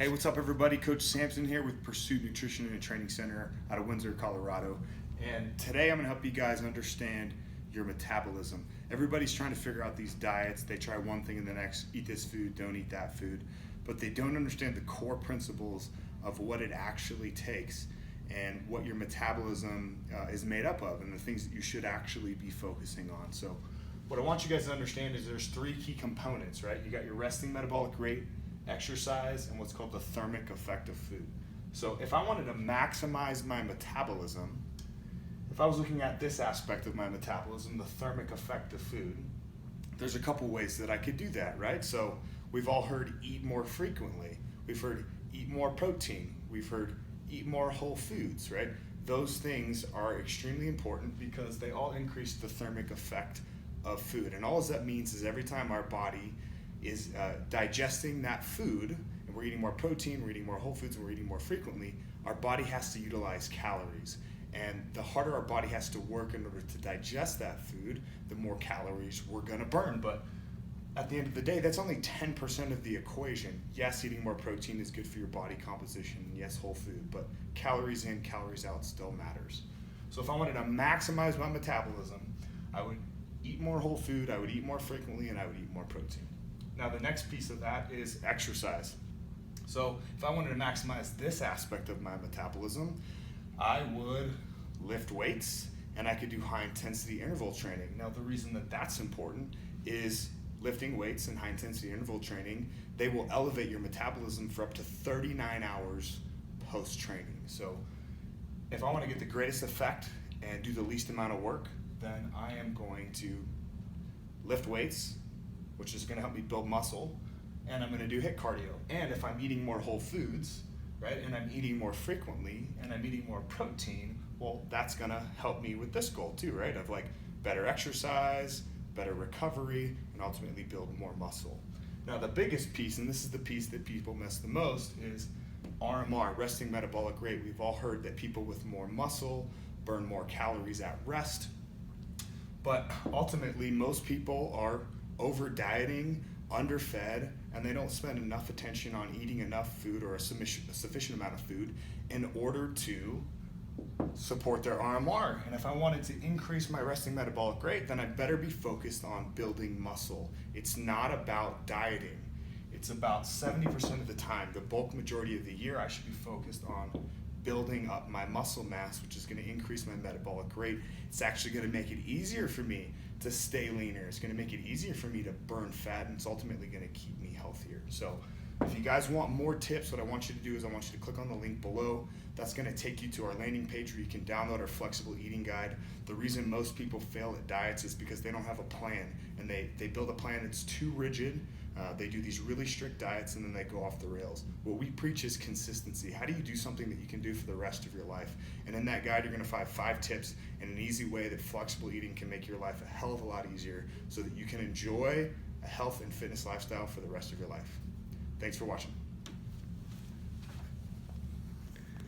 Hey, what's up everybody? Coach Sampson here with Pursuit Nutrition and Training Center out of Windsor, Colorado. And today I'm gonna help you guys understand your metabolism. Everybody's trying to figure out these diets. They try one thing and the next, eat this food, don't eat that food. But they don't understand the core principles of what it actually takes and what your metabolism is made up of and the things that you should actually be focusing on. So what I want you guys to understand is there's three key components, right? You got your resting metabolic rate, exercise, and what's called the thermic effect of food. So if I wanted to maximize my metabolism, if I was looking at this aspect of my metabolism, the thermic effect of food, there's a couple ways that I could do that, right? So we've all heard eat more frequently. We've heard eat more protein. We've heard eat more whole foods, right? Those things are extremely important because they all increase the thermic effect of food. And all that means is every time our body is digesting that food, and we're eating more protein, we're eating more whole foods, and we're eating more frequently, our body has to utilize calories. And the harder our body has to work in order to digest that food, the more calories we're gonna burn. But at the end of the day, that's only 10% of the equation. Yes, eating more protein is good for your body composition, yes, whole food, but calories in, calories out still matters. So if I wanted to maximize my metabolism, I would eat more whole food, I would eat more frequently, and I would eat more protein. Now the next piece of that is exercise. So if I wanted to maximize this aspect of my metabolism, I would lift weights and I could do high intensity interval training. Now the reason that that's important is lifting weights and high intensity interval training, they will elevate your metabolism for up to 39 hours post training. So if I want to get the greatest effect and do the least amount of work, then I am going to lift weights, which is going to help me build muscle, and I'm going to do HIIT cardio. And if I'm eating more whole foods, right, and I'm eating more frequently, and I'm eating more protein, well, that's going to help me with this goal too, right, of like better exercise, better recovery, and ultimately build more muscle. Now the biggest piece, and this is the piece that people miss the most, is RMR, resting metabolic rate. We've all heard that people with more muscle burn more calories at rest, but ultimately most people are over dieting, underfed, and they don't spend enough attention on eating enough food or a sufficient amount of food in order to support their RMR. And if I wanted to increase my resting metabolic rate, then I better be focused on building muscle. It's not about dieting. It's about 70% of the time, the bulk majority of the year, I should be focused on building up my muscle mass, which is going to increase my metabolic rate. It's actually going to make it easier for me to stay leaner. It's going to make it easier for me to burn fat, and it's ultimately going to keep me healthier. So if you guys want more tips, what I want you to do is I want you to click on the link below. That's going to take you to our landing page where you can download our flexible eating guide. The reason most people fail at diets is because they don't have a plan, and they build a plan that's too rigid. They do these really strict diets and then they go off the rails. What we preach is consistency. How do you do something that you can do for the rest of your life? And in that guide, you're going to find 5 tips and an easy way that flexible eating can make your life a hell of a lot easier so that you can enjoy a health and fitness lifestyle for the rest of your life. Thanks for watching.